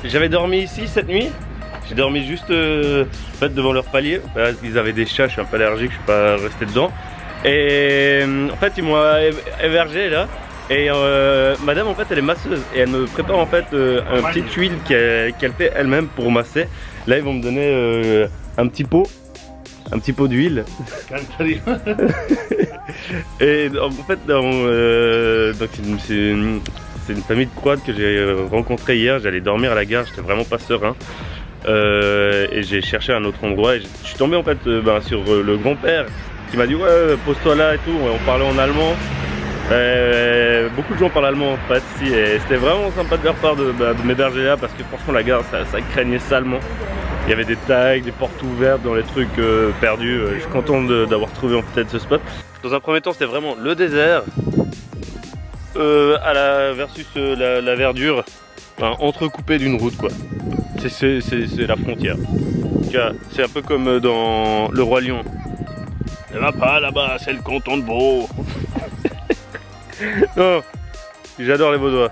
j'avais dormi ici cette nuit. J'ai dormi juste en fait, devant leur palier. Ils avaient des chats, je suis un peu allergique, je suis pas resté dedans. Et en fait ils m'ont hébergé là. Et madame en fait elle est masseuse et elle me prépare en fait un petit huile qu'elle fait elle-même pour masser. Là ils vont me donner un petit pot d'huile. Et en fait donc c'est une famille de quad que j'ai rencontré hier. J'allais dormir à la gare, j'étais vraiment pas serein. Et j'ai cherché un autre endroit et je suis tombé en fait sur le grand-père qui m'a dit ouais pose-toi là et tout. On parlait en allemand. Beaucoup de gens parlent allemand en fait ici et c'était vraiment sympa de leur part de m'héberger là parce que franchement la gare ça craignait salement. Il y avait des tags, des portes ouvertes dans les trucs perdus. Je suis content d'avoir trouvé en fait ce spot. Dans un premier temps c'était vraiment le désert versus la verdure, enfin, entrecoupée d'une route quoi. C'est la frontière. C'est un peu comme dans Le Roi Lion. Il va pas là-bas, c'est le canton de Vaud. Non, j'adore les Vaudois.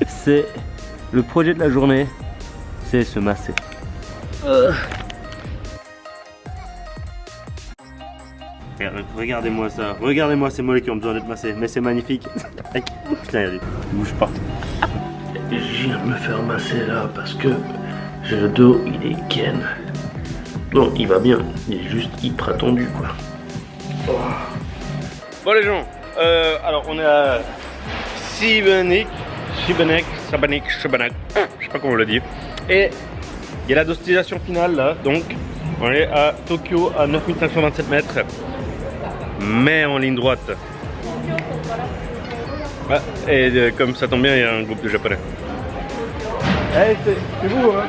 C'est le projet de la journée, c'est se masser. Regardez-moi ça, regardez-moi ces mollets qui ont besoin d'être massés, mais c'est magnifique. Putain, regardez, bouge pas. Je viens de me faire masser là parce que j'ai le dos, il est ken. Bon, il va bien, il est juste hyper tendu quoi. Oh. Bon les gens. Alors on est à Šibenik, je sais pas comment on le dit. Et il y a la destination finale là, donc on est à Tokyo à 9527 mètres, mais en ligne droite. Ah, et comme ça tombe bien, il y a un groupe de japonais. Hey, c'est vous hein?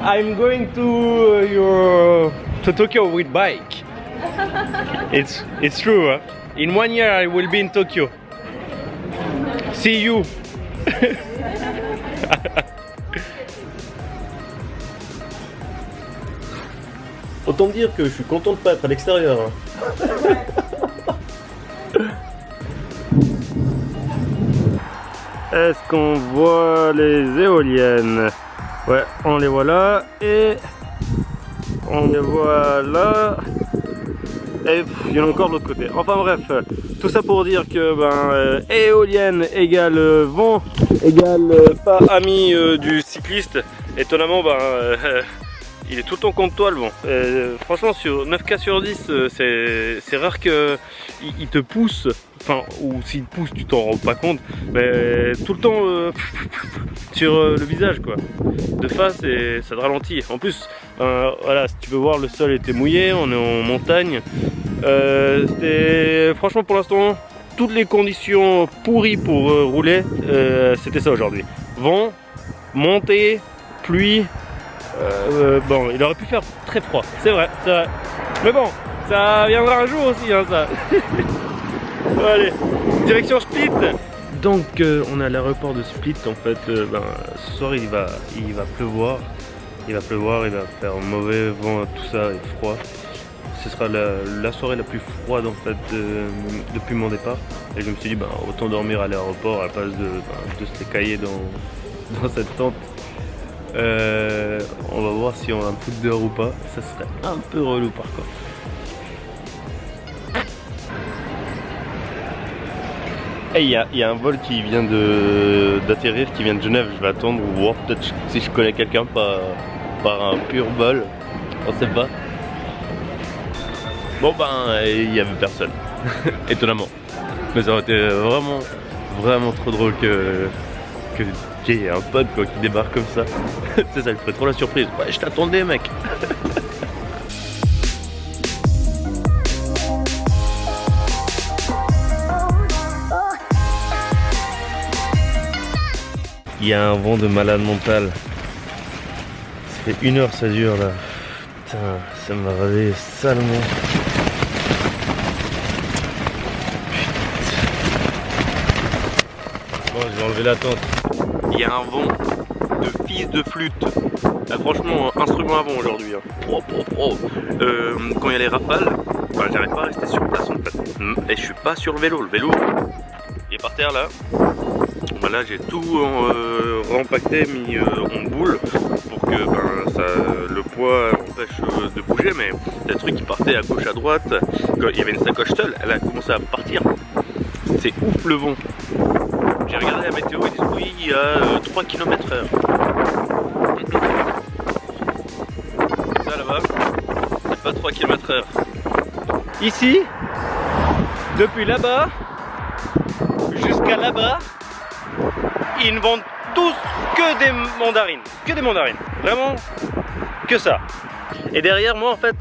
I'm going to Tokyo with bike. It's true hein? In 1 year I will be in Tokyo. See you. Autant dire que je suis content de pas être à l'extérieur. Est-ce qu'on voit les éoliennes? Ouais, on les voit là et on les voit là. Et il y en a encore de l'autre côté. Enfin bref, tout ça pour dire que éolienne égale vent égale pas ami du cycliste. Étonnamment, il est tout le temps contre toi le vent. Franchement, sur 9 cas sur 10, c'est rare qu'il te pousse. Enfin, ou s'il te pousse, tu t'en rends pas compte. Mais tout le temps sur le visage quoi. De face et ça te ralentit. En plus, voilà, si tu peux voir, le sol était mouillé, on est en montagne. C'était franchement pour l'instant toutes les conditions pourries pour rouler. C'était ça aujourd'hui. Vent, montée, pluie. Bon, il aurait pu faire très froid, c'est vrai. Mais bon, ça viendra un jour aussi, hein, ça. Allez, direction Split. Donc, on est à l'aéroport de Split. En fait, ce soir, il va pleuvoir. Il va faire mauvais vent, tout ça, et froid. Ce sera la soirée la plus froide en fait depuis mon départ. Et je me suis dit, autant dormir à l'aéroport à la place de se cailler dans cette tente. On va voir si on a un coup d'heure ou pas. Ça serait un peu relou par contre. Et il y a un vol qui vient d'atterrir, qui vient de Genève. Je vais attendre ou voir peut-être si je connais quelqu'un par un pur vol. On sait pas. Bon il y avait personne. Étonnamment. Mais ça aurait été vraiment trop drôle que il y ait un pote quoi, qui débarque comme ça. C'est ça, il ferait trop la surprise. Ouais, je t'attendais mec. Il y a un vent de malade mental. Ça fait 1 heure ça dure là. Putain, ça m'a réveillé salement. Bon, je vais enlever la tente. Il y a un vent de fils de flûte. Ah, franchement, instrument à vent aujourd'hui. Hein. Quand il y a les rafales, j'arrive pas à rester sur place en fait. Et je suis pas sur le vélo. Le vélo, il est par terre là. Voilà, j'ai tout rempaqueté, mis en boule pour que le poids empêche de bouger. Mais c'est un truc qui partait à gauche à droite. Quand il y avait une sacoche seule, elle a commencé à partir. C'est ouf le vent. J'ai regardé la météo, ils disent oui, il y a 3 km/h. Ça là-bas, c'est pas 3 km/h. Ici, depuis là-bas jusqu'à là-bas, ils ne vendent tous que des mandarines. Que des mandarines. Vraiment, que ça. Et derrière moi en fait,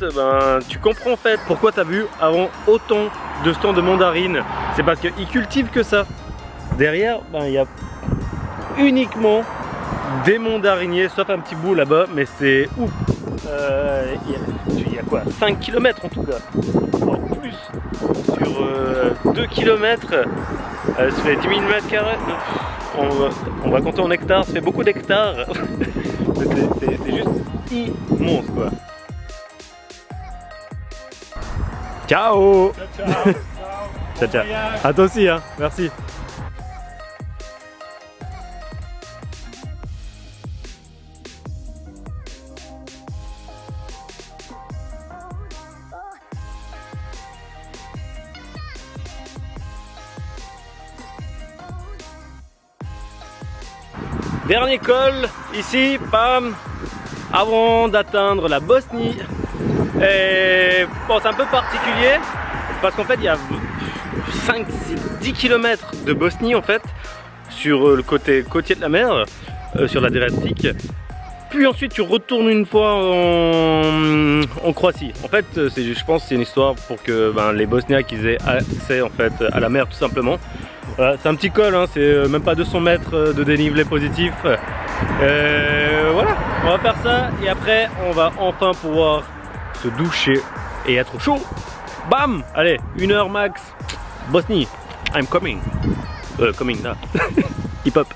tu comprends en fait pourquoi tu as vu avant autant de stands de mandarines. C'est parce qu'ils cultivent que ça. Derrière, il y a uniquement des mandariniers, sauf un petit bout là-bas, mais c'est ouf. Il y a quoi, 5 km en tout cas, en plus. Sur 2 km, ça fait 10 000 m². On va compter en hectares, ça fait beaucoup d'hectares. C'est juste immense quoi. Ciao. Ciao. Ciao, ciao. À toi aussi, hein. Merci. Dernier col ici, bam, avant d'atteindre la Bosnie. Et bon, c'est un peu particulier parce qu'en fait il y a 5, 6, 10 km de Bosnie en fait sur le côté côtier de la mer, sur la Adriatique. Puis ensuite tu retournes une fois en Croatie. En fait je pense que c'est une histoire pour que les Bosniaques ils aient accès en fait à la mer tout simplement. Voilà, c'est un petit col, hein, c'est même pas 200 mètres de dénivelé positif. Voilà, on va faire ça et après on va enfin pouvoir se doucher et être chaud. Bam! Allez, 1 heure max. Bosnie, I'm coming. Coming là. Hip hop.